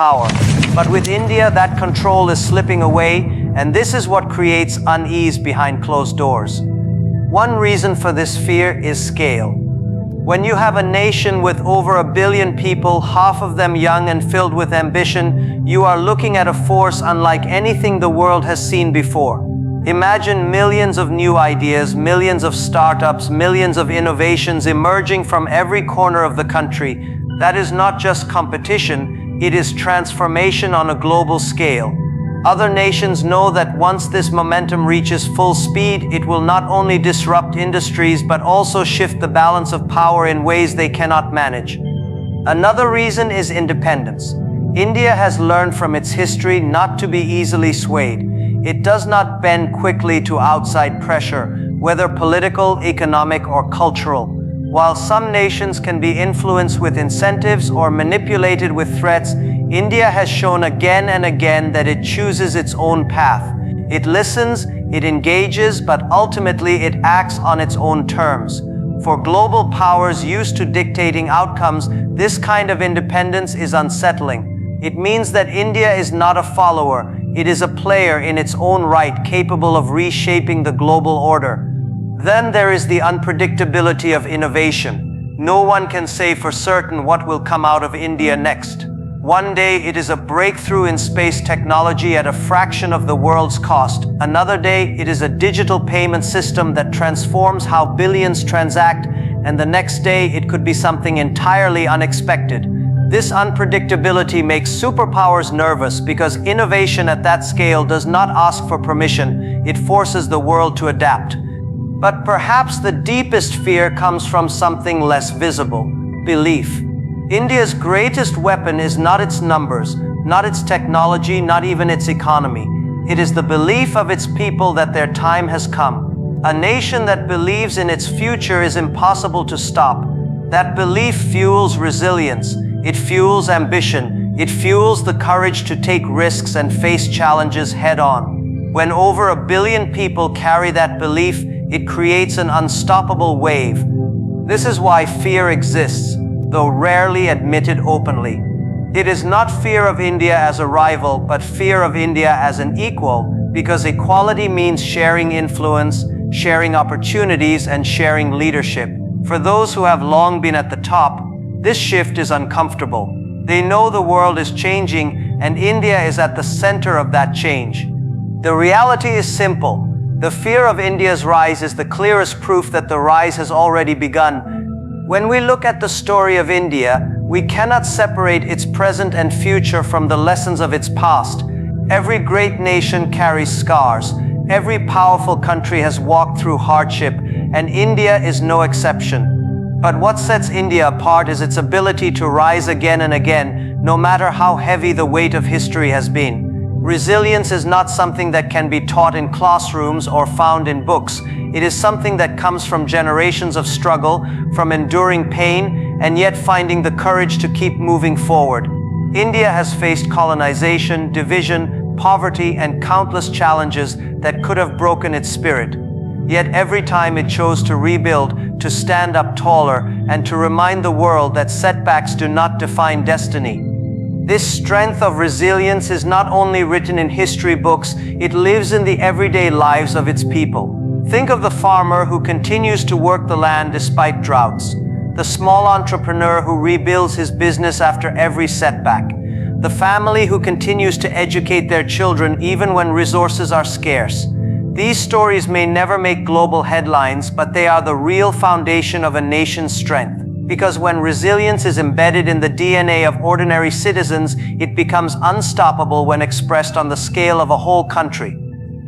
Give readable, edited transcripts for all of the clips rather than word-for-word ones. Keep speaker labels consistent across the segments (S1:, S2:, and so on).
S1: power. But with India, that control is slipping away, and this is what creates unease behind closed doors. One reason for this fear is scale. When you have a nation with over 1 billion people, half of them young and filled with ambition, you are looking at a force unlike anything the world has seen before. Imagine millions of new ideas, millions of startups, millions of innovations emerging from every corner of the country. That is not just competition, it is transformation on a global scale. Other nations know that once this momentum reaches full speed, it will not only disrupt industries but also shift the balance of power in ways they cannot manage. Another reason is independence. India has learned from its history not to be easily swayed. It does not bend quickly to outside pressure, whether political, economic, or cultural. While some nations can be influenced with incentives or manipulated with threats, India has shown again and again that it chooses its own path. It listens, it engages, but ultimately it acts on its own terms. For global powers used to dictating outcomes, this kind of independence is unsettling. It means that India is not a follower. It is a player in its own right, capable of reshaping the global order. Then there is the unpredictability of innovation. No one can say for certain what will come out of India next. One day it is a breakthrough in space technology at a fraction of the world's cost. Another day it is a digital payment system that transforms how billions transact, and the next day it could be something entirely unexpected. This unpredictability makes superpowers nervous because innovation at that scale does not ask for permission, it forces the world to adapt. But perhaps the deepest fear comes from something less visible: belief. India's greatest weapon is not its numbers, not its technology, not even its economy. It is the belief of its people that their time has come. A nation that believes in its future is impossible to stop. That belief fuels resilience. It fuels ambition. It fuels the courage to take risks and face challenges head-on. When over 1 billion people carry that belief, it creates an unstoppable wave. This is why fear exists, though rarely admitted openly. It is not fear of India as a rival, but fear of India as an equal, because equality means sharing influence, sharing opportunities, and sharing leadership. For those who have long been at the top, this shift is uncomfortable. They know the world is changing, and India is at the center of that change. The reality is simple. The fear of India's rise is the clearest proof that the rise has already begun. When we look at the story of India, we cannot separate its present and future from the lessons of its past. Every great nation carries scars. Every powerful country has walked through hardship, and India is no exception. But what sets India apart is its ability to rise again and again, no matter how heavy the weight of history has been. Resilience is not something that can be taught in classrooms or found in books. It is something that comes from generations of struggle, from enduring pain, and yet finding the courage to keep moving forward. India has faced colonization, division, poverty, and countless challenges that could have broken its spirit. Yet every time it chose to rebuild, to stand up taller, and to remind the world that setbacks do not define destiny. This strength of resilience is not only written in history books, it lives in the everyday lives of its people. Think of the farmer who continues to work the land despite droughts, the small entrepreneur who rebuilds his business after every setback, the family who continues to educate their children even when resources are scarce. These stories may never make global headlines, but they are the real foundation of a nation's strength. Because when resilience is embedded in the DNA of ordinary citizens, it becomes unstoppable when expressed on the scale of a whole country.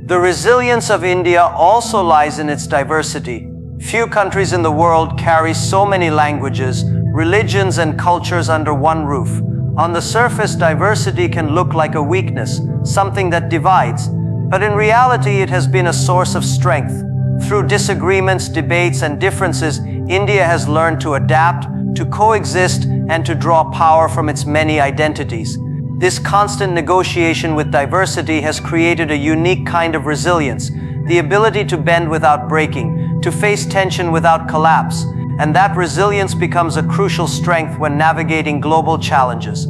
S1: The resilience of India also lies in its diversity. Few countries in the world carry so many languages, religions, and cultures under one roof. On the surface, diversity can look like a weakness, something that divides. But in reality, it has been a source of strength. Through disagreements, debates, and differences, India has learned to adapt, to coexist, and to draw power from its many identities. This constant negotiation with diversity has created a unique kind of resilience, the ability to bend without breaking, to face tension without collapse, and that resilience becomes a crucial strength when navigating global challenges.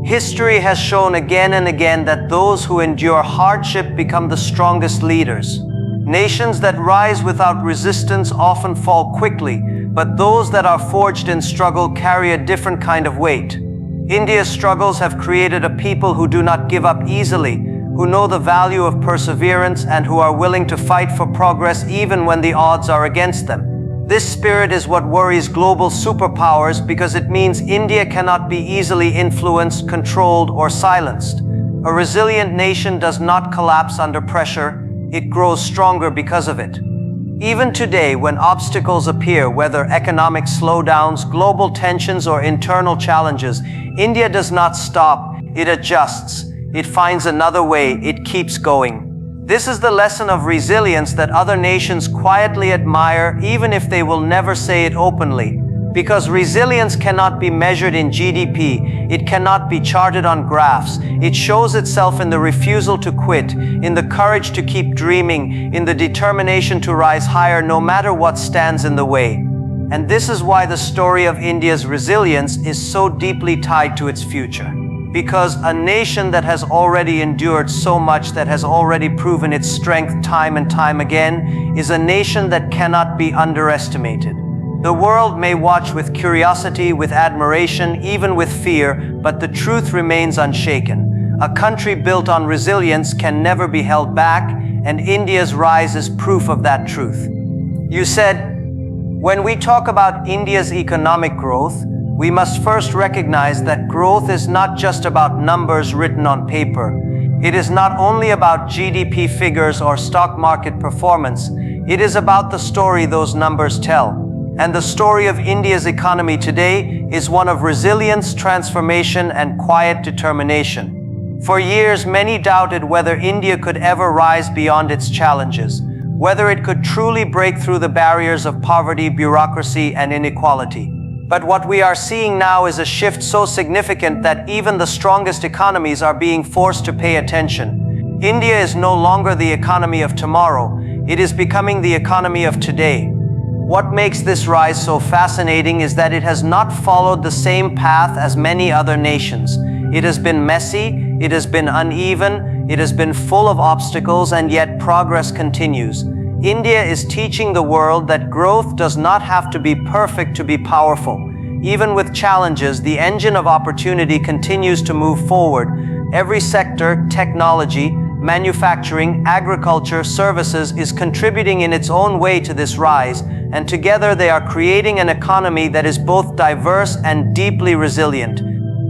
S1: History has shown again and again that those who endure hardship become the strongest leaders. Nations that rise without resistance often fall quickly, but those that are forged in struggle carry a different kind of weight. India's struggles have created a people who do not give up easily, who know the value of perseverance and who are willing to fight for progress even when the odds are against them. This spirit is what worries global superpowers because it means India cannot be easily influenced, controlled, or silenced. A resilient nation does not collapse under pressure, it grows stronger because of it. Even today, when obstacles appear, whether economic slowdowns, global tensions, or internal challenges, India does not stop, it adjusts, it finds another way, it keeps going. This is the lesson of resilience that other nations quietly admire, even if they will never say it openly. Because resilience cannot be measured in GDP, it cannot be charted on graphs. It shows itself in the refusal to quit, in the courage to keep dreaming, in the determination to rise higher no matter what stands in the way. And this is why the story of India's resilience is so deeply tied to its future. Because a nation that has already endured so much, that has already proven its strength time and time again, is a nation that cannot be underestimated. The world may watch with curiosity, with admiration, even with fear, but the truth remains unshaken. A country built on resilience can never be held back, and India's rise is proof of that truth. You said, when we talk about India's economic growth, we must first recognize that growth is not just about numbers written on paper. It is not only about GDP figures or stock market performance. It is about the story those numbers tell. And the story of India's economy today is one of resilience, transformation, and quiet determination. For years, many doubted whether India could ever rise beyond its challenges, whether it could truly break through the barriers of poverty, bureaucracy, and inequality. But what we are seeing now is a shift so significant that even the strongest economies are being forced to pay attention. India is no longer the economy of tomorrow. It is becoming the economy of today. What makes this rise so fascinating is that it has not followed the same path as many other nations. It has been messy, it has been uneven, it has been full of obstacles, and yet progress continues. India is teaching the world that growth does not have to be perfect to be powerful. Even with challenges, the engine of opportunity continues to move forward. Every sector, technology, manufacturing, agriculture, services is contributing in its own way to this rise, and together they are creating an economy that is both diverse and deeply resilient.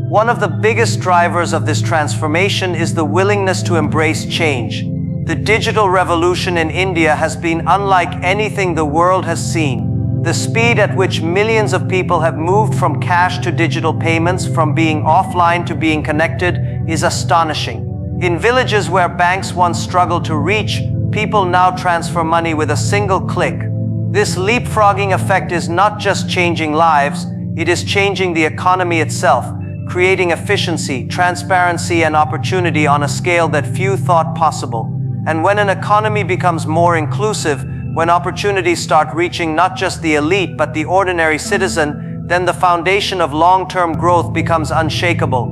S1: One of the biggest drivers of this transformation is the willingness to embrace change. The digital revolution in India has been unlike anything the world has seen. The speed at which millions of people have moved from cash to digital payments, from being offline to being connected, is astonishing. In villages where banks once struggled to reach, people now transfer money with a single click. This leapfrogging effect is not just changing lives, it is changing the economy itself, creating efficiency, transparency, and opportunity on a scale that few thought possible. And when an economy becomes more inclusive, when opportunities start reaching not just the elite but the ordinary citizen, then the foundation of long-term growth becomes unshakable.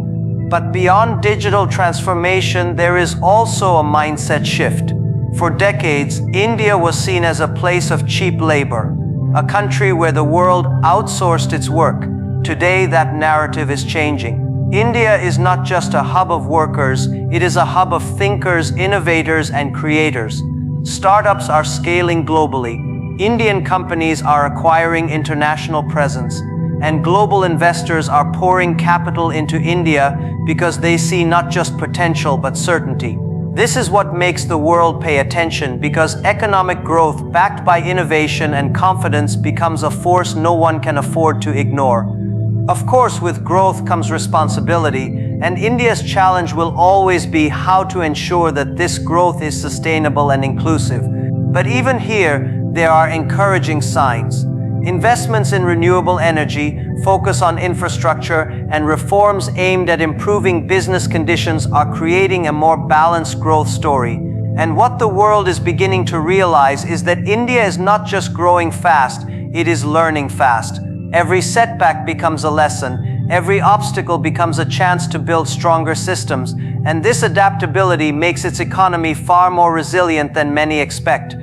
S1: But beyond digital transformation, there is also a mindset shift. For decades, India was seen as a place of cheap labor, a country where the world outsourced its work. Today, that narrative is changing. India is not just a hub of workers, it is a hub of thinkers, innovators, and creators. Startups are scaling globally. Indian companies are acquiring international presence, and global investors are pouring capital into India because they see not just potential but certainty. This is what makes the world pay attention, because economic growth backed by innovation and confidence becomes a force no one can afford to ignore. Of course, with growth comes responsibility, and India's challenge will always be how to ensure that this growth is sustainable and inclusive. But even here, there are encouraging signs. Investments in renewable energy, focus on infrastructure, and reforms aimed at improving business conditions are creating a more balanced growth story. And what the world is beginning to realize is that India is not just growing fast, it is learning fast. Every setback becomes a lesson, Every obstacle becomes a chance to build stronger systems, and this adaptability makes its economy far more resilient than many expect.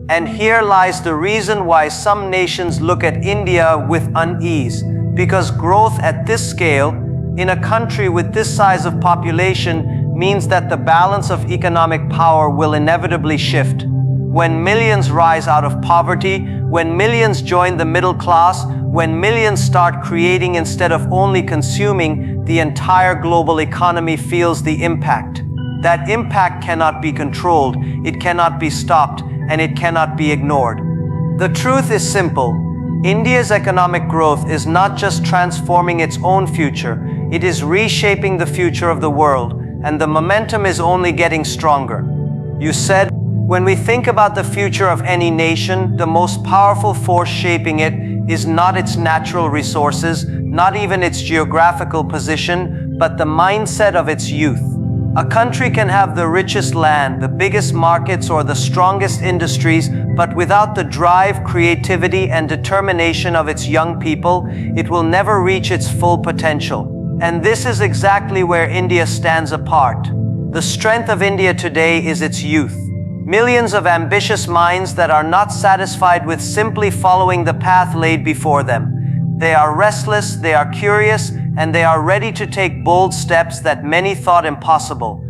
S1: And here lies the reason why some nations look at India with unease, because growth at this scale, in a country with this size of population, means that the balance of economic power will inevitably shift. When millions rise out of poverty, when millions join the middle class, when millions start creating instead of only consuming, the entire global economy feels the impact. That impact cannot be controlled, it cannot be stopped, and it cannot be ignored. The truth is simple. India's economic growth is not just transforming its own future, it is reshaping the future of the world, and the momentum is only getting stronger. You said, when we think about the future of any nation, the most powerful force shaping it is not its natural resources, not even its geographical position, but the mindset of its youth. A country can have the richest land, the biggest markets, or the strongest industries, but without the drive, creativity, and determination of its young people, it will never reach its full potential. And this is exactly where India stands apart. The strength of India today is its youth. Millions of ambitious minds that are not satisfied with simply following the path laid before them. They are restless, they are curious, and they are ready to take bold steps that many thought impossible.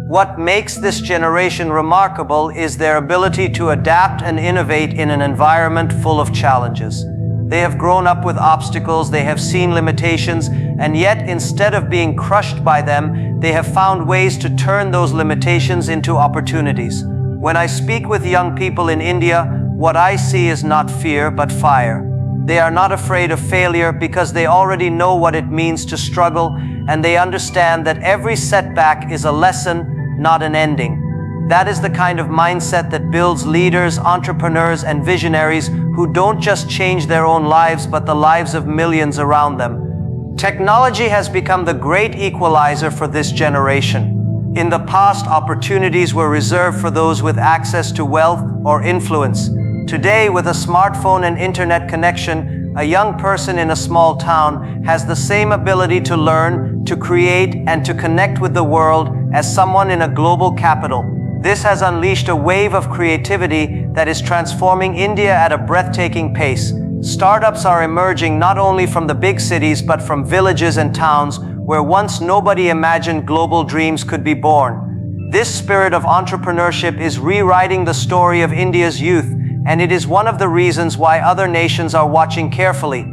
S1: What makes this generation remarkable is their ability to adapt and innovate in an environment full of challenges. They have grown up with obstacles, they have seen limitations, and yet instead of being crushed by them, they have found ways to turn those limitations into opportunities. When I speak with young people in India, what I see is not fear, but fire. They are not afraid of failure because they already know what it means to struggle, and they understand that every setback is a lesson, not an ending. That is the kind of mindset that builds leaders, entrepreneurs, and visionaries who don't just change their own lives, but the lives of millions around them. Technology has become the great equalizer for this generation. In the past, opportunities were reserved for those with access to wealth or influence. Today, with a smartphone and internet connection, a young person in a small town has the same ability to learn, to create, and to connect with the world as someone in a global capital. This has unleashed a wave of creativity that is transforming India at a breathtaking pace. Startups are emerging not only from the big cities but from villages and towns where once nobody imagined global dreams could be born. This spirit of entrepreneurship is rewriting the story of India's youth, and it is one of the reasons why other nations are watching carefully.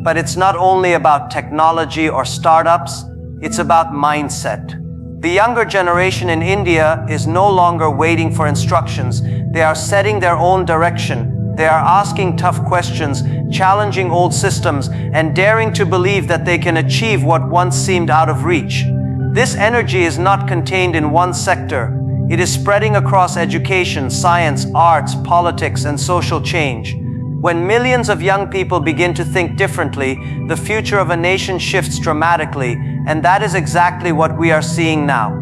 S1: But it's not only about technology or startups, it's about mindset. The younger generation in India is no longer waiting for instructions. They are setting their own direction. They are asking tough questions, challenging old systems, and daring to believe that they can achieve what once seemed out of reach. This energy is not contained in one sector. It is spreading across education, science, arts, politics, and social change. When millions of young people begin to think differently, the future of a nation shifts dramatically, and that is exactly what we are seeing now.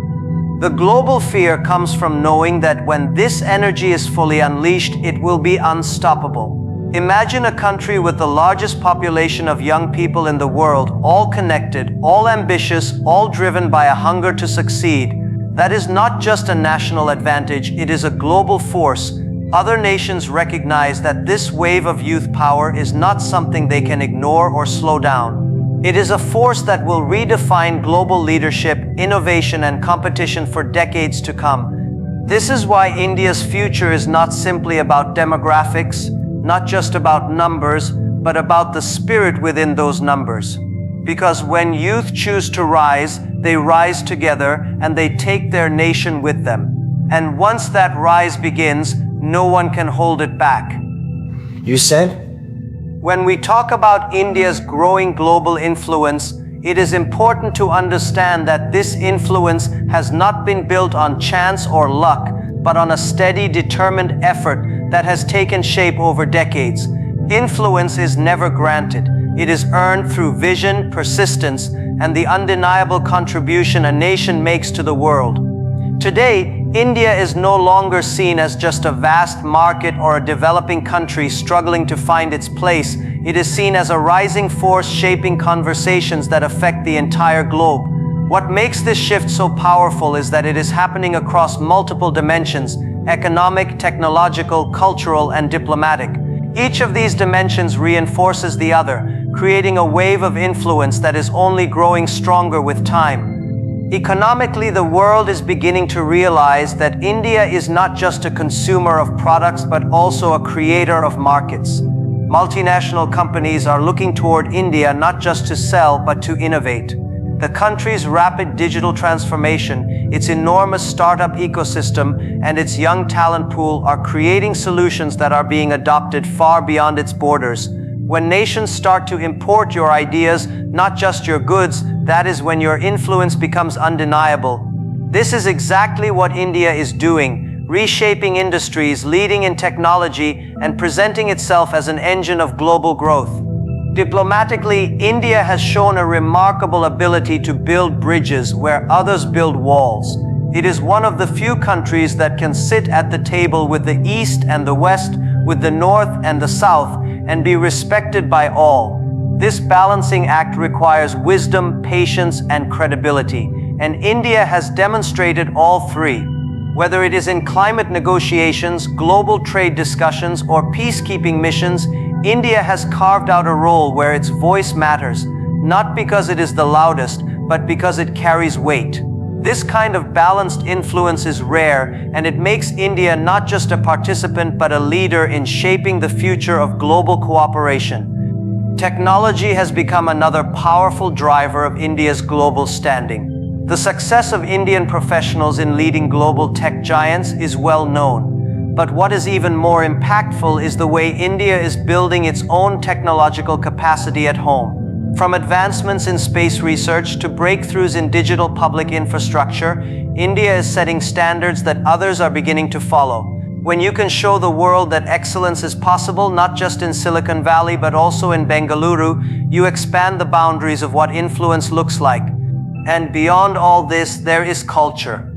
S1: The global fear comes from knowing that when this energy is fully unleashed, it will be unstoppable. Imagine a country with the largest population of young people in the world, all connected, all ambitious, all driven by a hunger to succeed. That is not just a national advantage, it is a global force. Other nations recognize that this wave of youth power is not something they can ignore or slow down. It is a force that will redefine global leadership, innovation, and competition for decades to come. This is why India's future is not simply about demographics, not just about numbers, but about the spirit within those numbers. Because when youth choose to rise, they rise together and they take their nation with them. And once that rise begins, no one can hold it back.
S2: You said?
S1: When we talk about India's growing global influence, it is important to understand that this influence has not been built on chance or luck, but on a steady, determined effort that has taken shape over decades. Influence is never granted. It is earned through vision, persistence, and the undeniable contribution a nation makes to the world. Today, India is no longer seen as just a vast market or a developing country struggling to find its place. it is seen as a rising force shaping conversations that affect the entire globe. What makes this shift so powerful is that it is happening across multiple dimensions: economic, technological, cultural, and diplomatic. Each of these dimensions reinforces the other, creating a wave of influence that is only growing stronger with time. Economically, the world is beginning to realize that India is not just a consumer of products, but also a creator of markets. Multinational companies are looking toward India not just to sell, but to innovate. The country's rapid digital transformation, its enormous startup ecosystem, and its young talent pool are creating solutions that are being adopted far beyond its borders. When nations start to import your ideas, not just your goods, that is when your influence becomes undeniable. This is exactly what India is doing, reshaping industries, leading in technology, and presenting itself as an engine of global growth. Diplomatically, India has shown a remarkable ability to build bridges where others build walls. It is one of the few countries that can sit at the table with the East and the West, with the North and the South, and be respected by all. This balancing act requires wisdom, patience, and credibility, and India has demonstrated all three. Whether it is in climate negotiations, global trade discussions, or peacekeeping missions, India has carved out a role where its voice matters, not because it is the loudest, but because it carries weight. This kind of balanced influence is rare, and it makes India not just a participant, but a leader in shaping the future of global cooperation. Technology has become another powerful driver of India's global standing. The success of Indian professionals in leading global tech giants is well known. But what is even more impactful is the way India is building its own technological capacity at home. From advancements in space research to breakthroughs in digital public infrastructure, India is setting standards that others are beginning to follow. When you can show the world that excellence is possible, not just in Silicon Valley, but also in Bengaluru, you expand the boundaries of what influence looks like. And beyond all this, there is culture.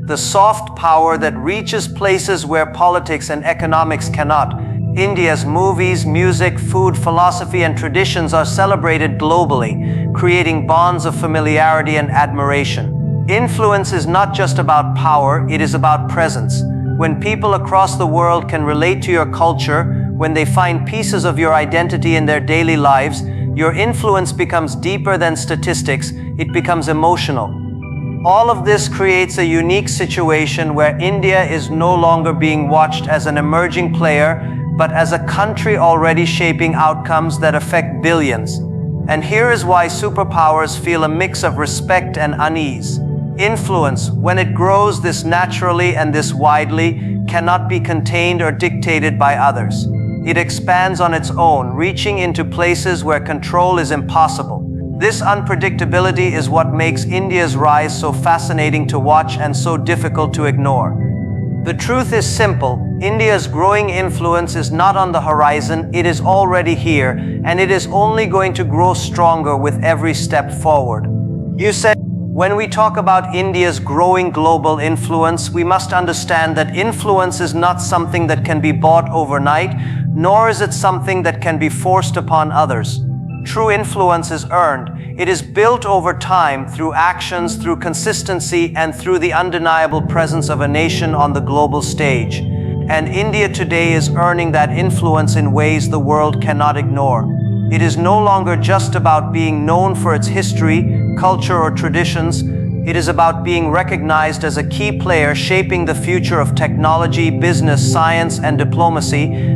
S1: The soft power that reaches places where politics and economics cannot. India's movies, music, food, philosophy, and traditions are celebrated globally, creating bonds of familiarity and admiration. Influence is not just about power, it is about presence. When people across the world can relate to your culture, when they find pieces of your identity in their daily lives, your influence becomes deeper than statistics, it becomes emotional. All of this creates a unique situation where India is no longer being watched as an emerging player, but as a country already shaping outcomes that affect billions. And here is why superpowers feel a mix of respect and unease. Influence, when it grows this naturally and this widely, cannot be contained or dictated by others. It expands on its own, reaching into places where control is impossible. This unpredictability is what makes India's rise so fascinating to watch and so difficult to ignore. The truth is simple. India's growing influence is not on the horizon, it is already here, and it is only going to grow stronger with every step forward. You said, when we talk about India's growing global influence, we must understand that influence is not something that can be bought overnight, nor is it something that can be forced upon others. True influence is earned. It is built over time through actions, through consistency, and through the undeniable presence of a nation on the global stage. And India today is earning that influence in ways the world cannot ignore. It is no longer just about being known for its history, culture, or traditions. It is about being recognized as a key player shaping the future of technology, business, science, and diplomacy.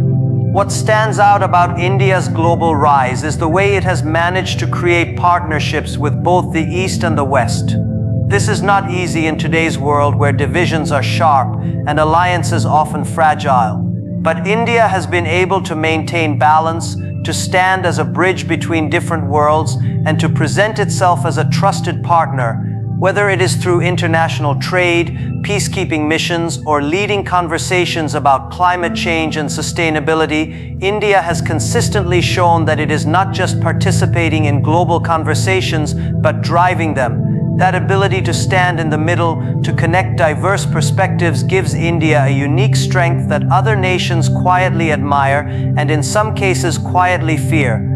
S1: What stands out about India's global rise is the way it has managed to create partnerships with both the East and the West. This is not easy in today's world where divisions are sharp and alliances often fragile. But India has been able to maintain balance, to stand as a bridge between different worlds, and to present itself as a trusted partner. Whether it is through international trade, peacekeeping missions, or leading conversations about climate change and sustainability, India has consistently shown that it is not just participating in global conversations, but driving them. That ability to stand in the middle, to connect diverse perspectives, gives India a unique strength that other nations quietly admire and in some cases quietly fear.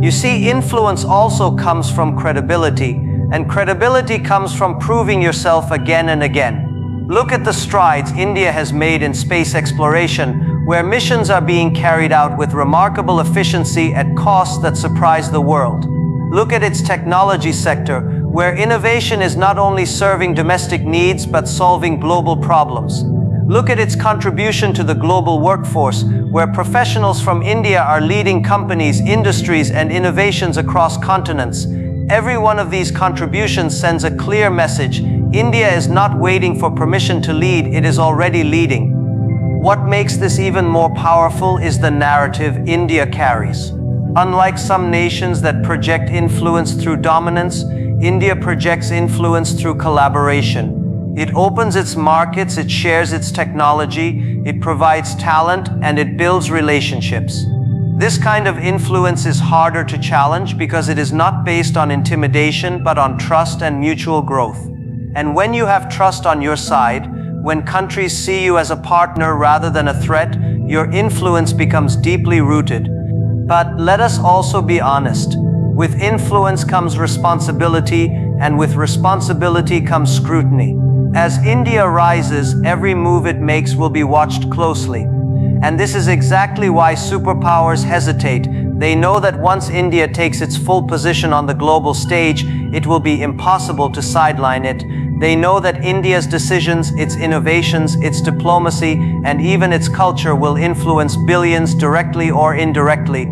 S1: You see, influence also comes from credibility, and credibility comes from proving yourself again and again. Look at the strides India has made in space exploration, where missions are being carried out with remarkable efficiency at costs that surprise the world. Look at its technology sector, where innovation is not only serving domestic needs but solving global problems. Look at its contribution to the global workforce, where professionals from India are leading companies, industries, and innovations across continents. Every one of these contributions sends a clear message. India is not waiting for permission to lead, it is already leading. What makes this even more powerful is the narrative India carries. Unlike some nations that project influence through dominance, India projects influence through collaboration. It opens its markets, it shares its technology, it provides talent, and it builds relationships. This kind of influence is harder to challenge because it is not based on intimidation but on trust and mutual growth. And when you have trust on your side, when countries see you as a partner rather than a threat, your influence becomes deeply rooted. But let us also be honest. With influence comes responsibility, and with responsibility comes scrutiny. As India rises, every move it makes will be watched closely. And this is exactly why superpowers hesitate. They know that once India takes its full position on the global stage, it will be impossible to sideline it. They know that India's decisions, its innovations, its diplomacy, and even its culture will influence billions directly or indirectly.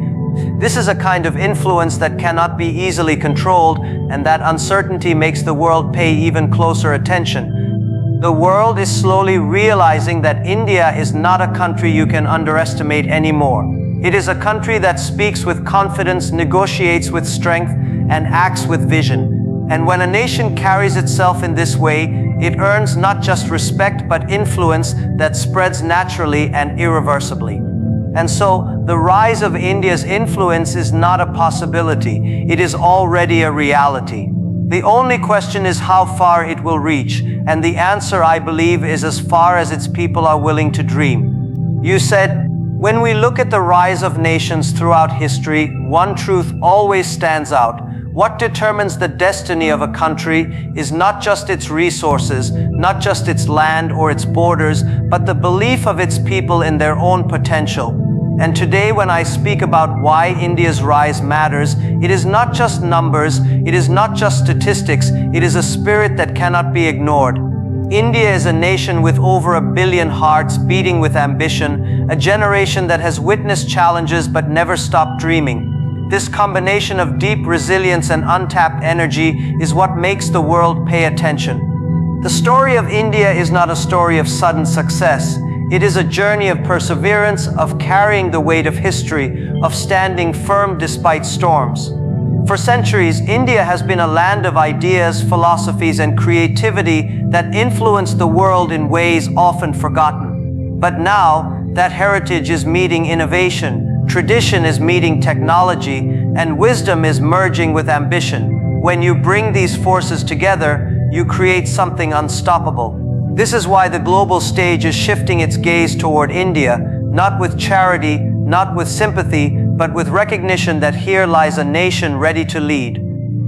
S1: This is a kind of influence that cannot be easily controlled, and that uncertainty makes the world pay even closer attention. The world is slowly realizing that India is not a country you can underestimate anymore. It is a country that speaks with confidence, negotiates with strength, and acts with vision. And when a nation carries itself in this way, it earns not just respect but influence that spreads naturally and irreversibly. And so, the rise of India's influence is not a possibility, it is already a reality. The only question is how far it will reach, and the answer, I believe, is as far as its people are willing to dream. You said, when we look at the rise of nations throughout history, one truth always stands out. What determines the destiny of a country is not just its resources, not just its land or its borders, but the belief of its people in their own potential. And today, when I speak about why India's rise matters, it is not just numbers, it is not just statistics, it is a spirit that cannot be ignored. India is a nation with over 1 billion hearts beating with ambition, a generation that has witnessed challenges but never stopped dreaming. This combination of deep resilience and untapped energy is what makes the world pay attention. The story of India is not a story of sudden success. It is a journey of perseverance, of carrying the weight of history, of standing firm despite storms. For centuries, India has been a land of ideas, philosophies, and creativity that influenced the world in ways often forgotten. But now, that heritage is meeting innovation, tradition is meeting technology, and wisdom is merging with ambition. When you bring these forces together, you create something unstoppable. This is why the global stage is shifting its gaze toward India, not with charity, not with sympathy, but with recognition that here lies a nation ready to lead.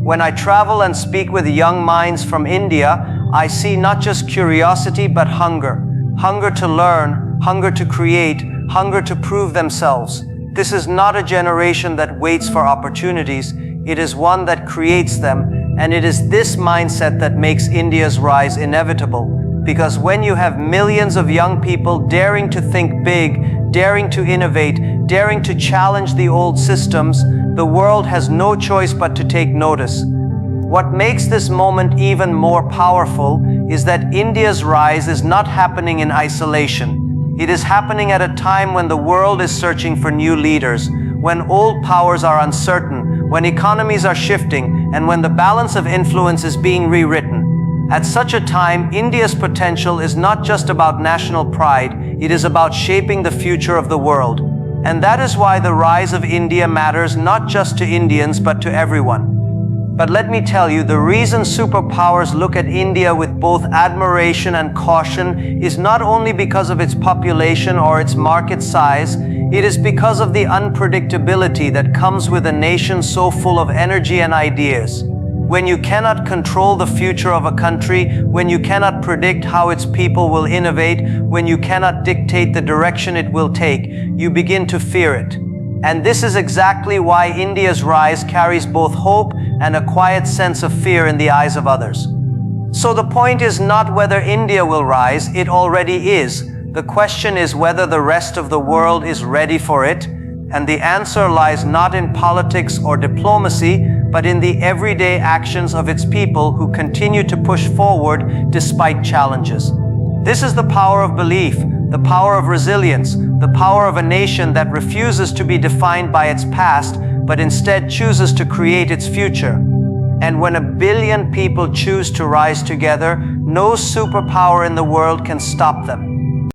S1: When I travel and speak with young minds from India, I see not just curiosity but hunger. Hunger to learn, hunger to create, hunger to prove themselves. This is not a generation that waits for opportunities, it is one that creates them, and it is this mindset that makes India's rise inevitable. Because when you have millions of young people daring to think big, daring to innovate, daring to challenge the old systems, the world has no choice but to take notice. What makes this moment even more powerful is that India's rise is not happening in isolation. It is happening at a time when the world is searching for new leaders, when old powers are uncertain, when economies are shifting, and when the balance of influence is being rewritten. At such a time, India's potential is not just about national pride, it is about shaping the future of the world. And that is why the rise of India matters not just to Indians but to everyone. But let me tell you, the reason superpowers look at India with both admiration and caution is not only because of its population or its market size, it is because of the unpredictability that comes with a nation so full of energy and ideas. When you cannot control the future of a country, when you cannot predict how its people will innovate, when you cannot dictate the direction it will take, you begin to fear it. And this is exactly why India's rise carries both hope and a quiet sense of fear in the eyes of others. So the point is not whether India will rise, it already is. The question is whether the rest of the world is ready for it, and the answer lies not in politics or diplomacy, but in the everyday actions of its people who continue to push forward despite challenges. This is the power of belief, the power of resilience, the power of a nation that refuses to be defined by its past, but instead chooses to create its future. And when 1 billion people choose to rise together, no superpower in the world can stop them.